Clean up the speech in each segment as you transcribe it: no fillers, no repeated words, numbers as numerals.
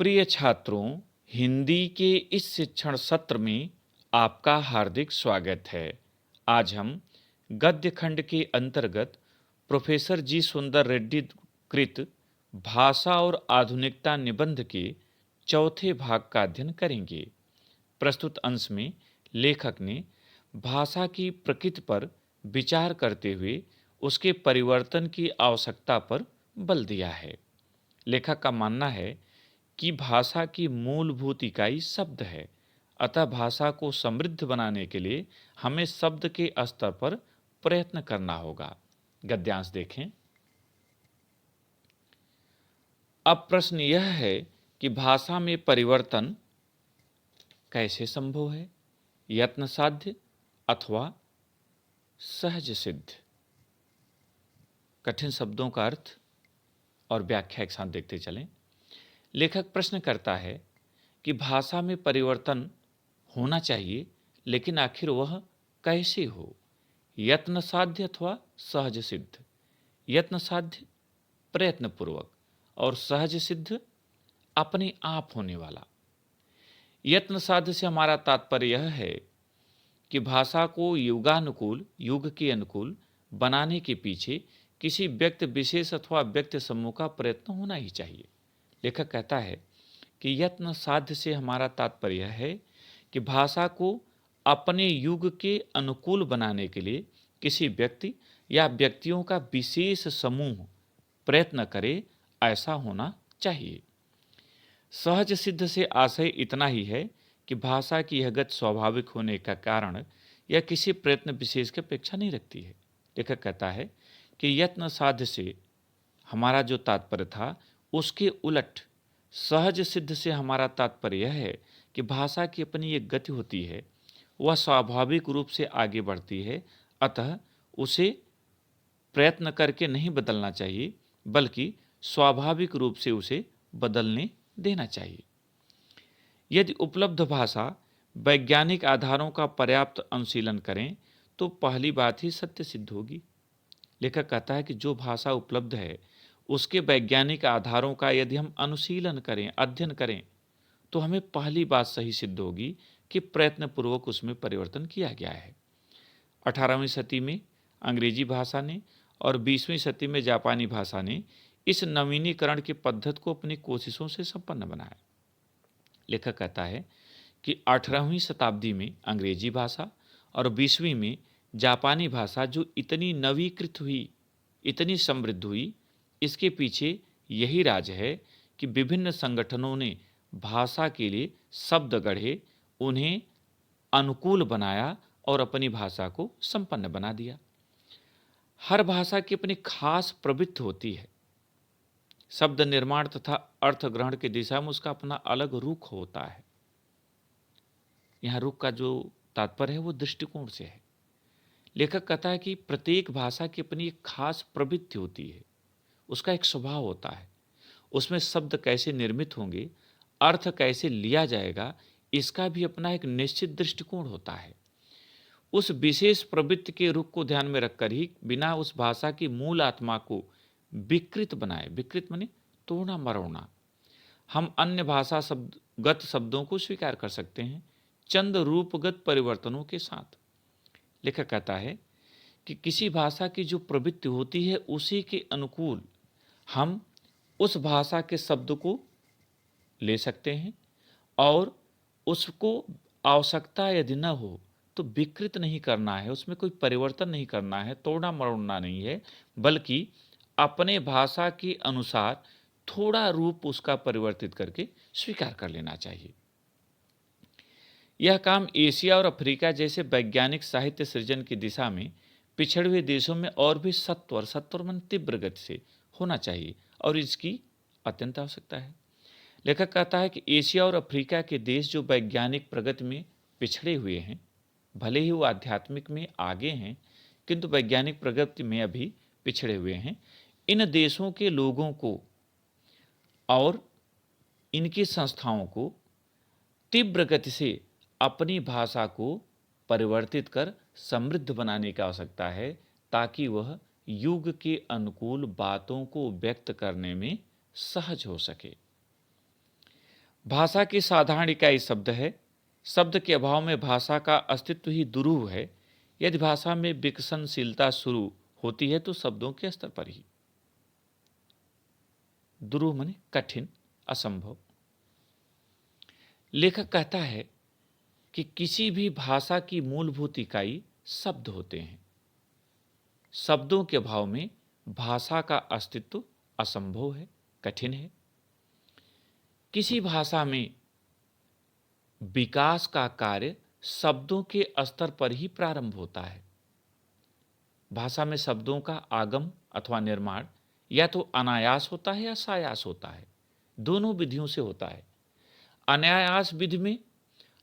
प्रिय छात्रों, हिंदी के इस शिक्षण सत्र में आपका हार्दिक स्वागत है। आज हम गद्य खंड के अंतर्गत प्रोफेसर जी सुंदर रेड्डी कृत भाषा और आधुनिकता निबंध के चौथे भाग का अध्ययन करेंगे। प्रस्तुत अंश में लेखक ने भाषा की प्रकृति पर विचार करते हुए उसके परिवर्तन की आवश्यकता पर बल दिया है। लेखक का मानना है कि भाषा की मूलभूत इकाई शब्द है, अतः भाषा को समृद्ध बनाने के लिए हमें शब्द के स्तर पर प्रयत्न करना होगा। गद्यांश देखें। अब प्रश्न यह है कि भाषा में परिवर्तन कैसे संभव है, यत्न साध्य अथवा सहज सिद्ध। कठिन शब्दों का अर्थ और व्याख्या एक साथ देखते चलें। लेखक प्रश्न करता है कि भाषा में परिवर्तन होना चाहिए, लेकिन आखिर वह कैसे हो, यत्न साध्य अथवा सहज सिद्ध। यत्न साध्य प्रयत्नपूर्वक और सहज सिद्ध अपने आप होने वाला। यत्न साध्य से हमारा तात्पर्य यह है कि भाषा को युगानुकूल, युग के अनुकूल बनाने के पीछे किसी व्यक्ति विशेष अथवा व्यक्ति समूह का प्रयत्न होना ही चाहिए। लेखक कहता है कि यत्न साध्य से हमारा तात्पर्य है कि भाषा को अपने युग के अनुकूल बनाने के लिए किसी व्यक्ति या व्यक्तियों का विशेष समूह प्रयत्न करे, ऐसा होना चाहिए। सहज सिद्ध से आशय इतना ही है कि भाषा की यह गति स्वाभाविक होने का कारण यह किसी प्रयत्न विशेष की अपेक्षा नहीं रखती है। लेखक कहता है कि यत्न साध्य से हमारा जो तात्पर्य था, उसके उलट सहज सिद्ध से हमारा तात्पर्य यह है कि भाषा की अपनी एक गति होती है, वह स्वाभाविक रूप से आगे बढ़ती है, अतः उसे प्रयत्न करके नहीं बदलना चाहिए, बल्कि स्वाभाविक रूप से उसे बदलने देना चाहिए। यदि उपलब्ध भाषा वैज्ञानिक आधारों का पर्याप्त अनुशीलन करें तो पहली बात ही सत्य सिद्ध होगी। लेखक कहता है कि जो भाषा उपलब्ध है उसके वैज्ञानिक आधारों का यदि हम अनुशीलन करें, अध्ययन करें, तो हमें पहली बात सही सिद्ध होगी कि प्रयत्नपूर्वक उसमें परिवर्तन किया गया है। 18वीं सदी में अंग्रेजी भाषा ने और 20वीं सदी में जापानी भाषा ने इस नवीनीकरण की पद्धति को अपनी कोशिशों से संपन्न बनाया। लेखक कहता है कि 18वीं शताब्दी में अंग्रेजी भाषा और 20वीं में जापानी भाषा जो इतनी नवीकृत हुई, इतनी समृद्ध हुई, इसके पीछे यही राज है कि विभिन्न संगठनों ने भाषा के लिए शब्द गढ़े, उन्हें अनुकूल बनाया और अपनी भाषा को संपन्न बना दिया। हर भाषा की अपनी खास प्रवृत्ति होती है। शब्द निर्माण तथा अर्थ ग्रहण की दिशा में उसका अपना अलग रुख होता है। यहाँ रुख का जो तात्पर्य है वो दृष्टिकोण से है। लेखक कहता है कि प्रत्येक भाषा की अपनी एक खास प्रवृत्ति होती है, उसका एक स्वभाव होता है। उसमें शब्द कैसे निर्मित होंगे, अर्थ कैसे लिया जाएगा, इसका भी अपना एक निश्चित दृष्टिकोण होता है। उस विशेष प्रवृत्ति के रुख को ध्यान में रखकर ही बिना उस भाषा की मूल आत्मा को विकृत बनाए, विकृत माने तोड़ना मरोड़ना, हम अन्य भाषा शब्दगत शब्दों को स्वीकार कर सकते हैं चंद रूपगत परिवर्तनों के साथ। लेखक कहता है कि किसी भाषा की जो प्रवृत्ति होती है उसी के अनुकूल हम उस भाषा के शब्द को ले सकते हैं और उसको आवश्यकता यदि न हो तो विकृत नहीं करना है, उसमें कोई परिवर्तन नहीं करना है, तोड़ना मरोड़ना नहीं है, बल्कि अपने भाषा के अनुसार थोड़ा रूप उसका परिवर्तित करके स्वीकार कर लेना चाहिए। यह काम एशिया और अफ्रीका जैसे वैज्ञानिक साहित्य सृजन की दिशा में पिछड़े हुए देशों में और भी सत्वर मन तीव्र गति से होना चाहिए और इसकी अत्यंत आवश्यकता है। लेखक कहता है कि एशिया और अफ्रीका के देश जो वैज्ञानिक प्रगति में पिछड़े हुए हैं, भले ही वो आध्यात्मिक में आगे हैं, किंतु वैज्ञानिक प्रगति में अभी पिछड़े हुए हैं। इन देशों के लोगों को और इनकी संस्थाओं को तीव्र गति से अपनी भाषा को परिवर्तित कर समृद्ध बनाने की आवश्यकता है, ताकि वह युग के अनुकूल बातों को व्यक्त करने में सहज हो सके। भाषा की साधारण इकाई शब्द है। शब्द के अभाव में भाषा का अस्तित्व ही दुरूह है। यदि भाषा में विकसनशीलता शुरू होती है तो शब्दों के स्तर पर ही। दुरूह माने कठिन, असंभव। लेखक कहता है कि किसी भी भाषा की मूलभूत इकाई शब्द होते हैं। शब्दों के अभाव में भाषा का अस्तित्व असंभव है, कठिन है। किसी भाषा में विकास का कार्य शब्दों के स्तर पर ही प्रारंभ होता है। भाषा में शब्दों का आगम अथवा निर्माण या तो अनायास होता है या सायास होता है, दोनों विधियों से होता है। अनायास विधि में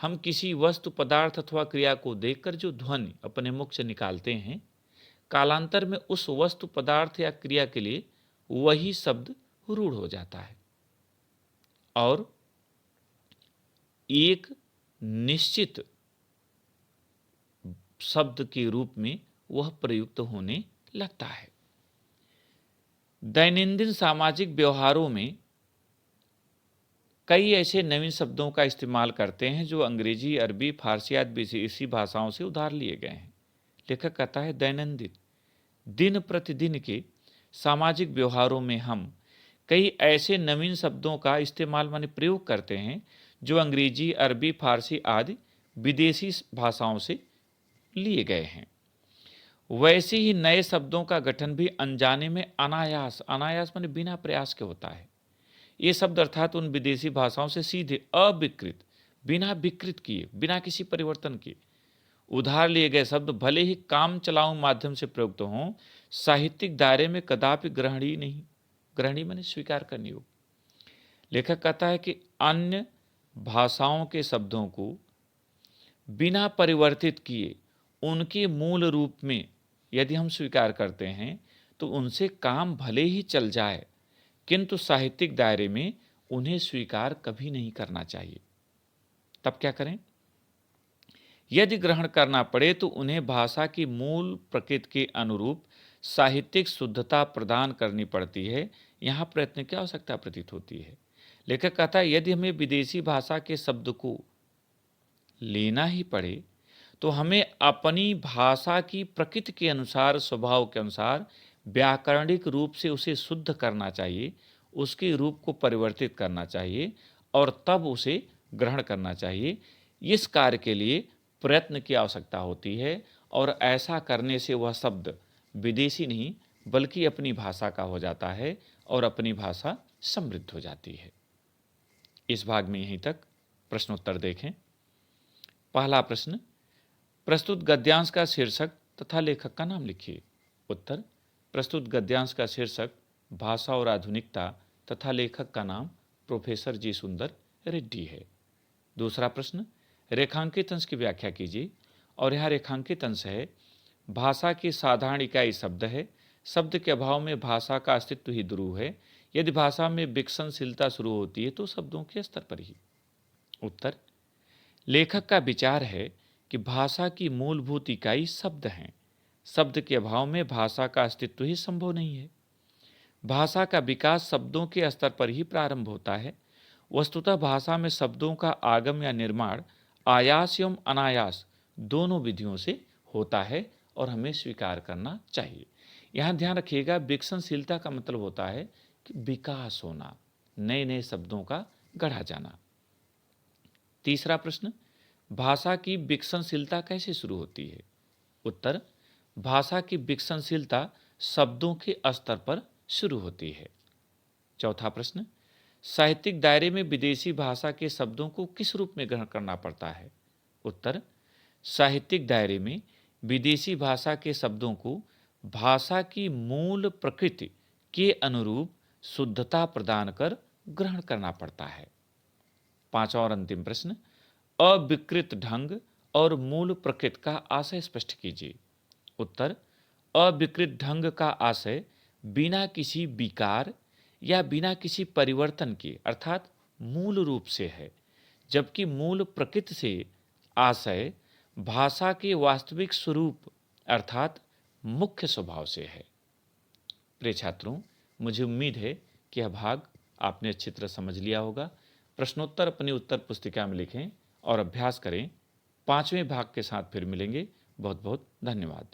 हम किसी वस्तु, पदार्थ अथवा क्रिया को देखकर जो ध्वनि अपने मुख से निकालते हैं, कालांतर में उस वस्तु, पदार्थ या क्रिया के लिए वही शब्द रूढ़ हो जाता है और एक निश्चित शब्द के रूप में वह प्रयुक्त होने लगता है। दैनंदिन सामाजिक व्यवहारों में कई ऐसे नवीन शब्दों का इस्तेमाल करते हैं जो अंग्रेजी, अरबी, फारसी आदि विदेशी भाषाओं से उधार लिए गए हैं। लेखक कहता है दैनंदिन, दिन प्रतिदिन के सामाजिक व्यवहारों में हम कई ऐसे नवीन शब्दों का इस्तेमाल माने प्रयोग करते हैं जो अंग्रेजी, अरबी, फारसी आदि विदेशी भाषाओं से लिए गए हैं। वैसे ही नए शब्दों का गठन भी अनजाने में अनायास, अनायास माने बिना प्रयास के होता है। ये शब्द अर्थात उन विदेशी भाषाओं से सीधे अविकृत, बिना विकृत किए, बिना किसी परिवर्तन के उधार लिए गए शब्द भले ही काम चलाऊ माध्यम से प्रयुक्त हों, साहित्यिक दायरे में कदापि ग्रहणीय नहीं। ग्रहणीय माने स्वीकार करने योग्य। लेखक कहता है कि अन्य भाषाओं के शब्दों को बिना परिवर्तित किए उनके मूल रूप में यदि हम स्वीकार करते हैं तो उनसे काम भले ही चल जाए, किंतु साहित्यिक दायरे में उन्हें स्वीकार कभी नहीं करना चाहिए। तब क्या करें? यदि ग्रहण करना पड़े तो उन्हें भाषा की मूल प्रकृति के अनुरूप साहित्यिक शुद्धता प्रदान करनी पड़ती है। यहाँ प्रयत्न की आवश्यकता प्रतीत होती है। लेखक कहता है यदि हमें विदेशी भाषा के शब्द को लेना ही पड़े तो हमें अपनी भाषा की प्रकृति के अनुसार, स्वभाव के अनुसार व्याकरणिक रूप से उसे शुद्ध करना चाहिए, उसके रूप को परिवर्तित करना चाहिए और तब उसे ग्रहण करना चाहिए। इस कार्य के लिए प्रयत्न की आवश्यकता होती है और ऐसा करने से वह शब्द विदेशी नहीं बल्कि अपनी भाषा का हो जाता है और अपनी भाषा समृद्ध हो जाती है। इस भाग में यहीं तक। प्रश्नोत्तर देखें। पहला प्रश्न, प्रस्तुत गद्यांश का शीर्षक तथा लेखक का नाम लिखिए। उत्तर, प्रस्तुत गद्यांश का शीर्षक भाषा और आधुनिकता तथा लेखक का नाम प्रोफेसर जी सुंदर रेड्डी है। दूसरा प्रश्न, रेखांकित अंश की व्याख्या कीजिए और यह रेखांकित अंश है भाषा की साधारण इकाई शब्द है। शब्द के अभाव में भाषा का अस्तित्व ही दुरूह है। यदि भाषा में विकसनशीलता शुरू होती है तो शब्दों के स्तर पर ही। उत्तर, लेखक का विचार है कि भाषा की मूलभूत इकाई शब्द हैं। शब्द के अभाव में भाषा का अस्तित्व ही संभव नहीं है। भाषा का विकास शब्दों के स्तर पर ही प्रारंभ होता है। वस्तुतः भाषा में शब्दों का आगम या निर्माण आयास एवं अनायास दोनों विधियों से होता है और हमें स्वीकार करना चाहिए। यहाँ ध्यान रखिएगा, विकसनशीलता का मतलब होता है कि विकास होना, नए नए शब्दों का गढ़ा जाना। तीसरा प्रश्न, भाषा की विकसनशीलता कैसे शुरू होती है? उत्तर, भाषा की विकसनशीलता शब्दों के स्तर पर शुरू होती है। चौथा प्रश्न, साहित्यिक दायरे में विदेशी भाषा के शब्दों को किस रूप में ग्रहण करना पड़ता है? उत्तर, साहित्यिक दायरे में विदेशी भाषा के शब्दों को भाषा की मूल प्रकृति के अनुरूप शुद्धता प्रदान कर ग्रहण करना पड़ता है। पांचवा और अंतिम प्रश्न, अविकृत ढंग और मूल प्रकृति का आशय स्पष्ट कीजिए। उत्तर, अविकृत ढंग का आशय बिना किसी विकार या बिना किसी परिवर्तन के अर्थात मूल रूप से है, जबकि मूल प्रकृति से आशय भाषा के वास्तविक स्वरूप अर्थात मुख्य स्वभाव से है। प्रिय छात्रों, मुझे उम्मीद है कि यह भाग आपने अच्छी तरह समझ लिया होगा प्रश्नोत्तर अपनी उत्तर पुस्तिका में लिखें और अभ्यास करें। 5वें भाग के साथ फिर मिलेंगे। बहुत बहुत धन्यवाद।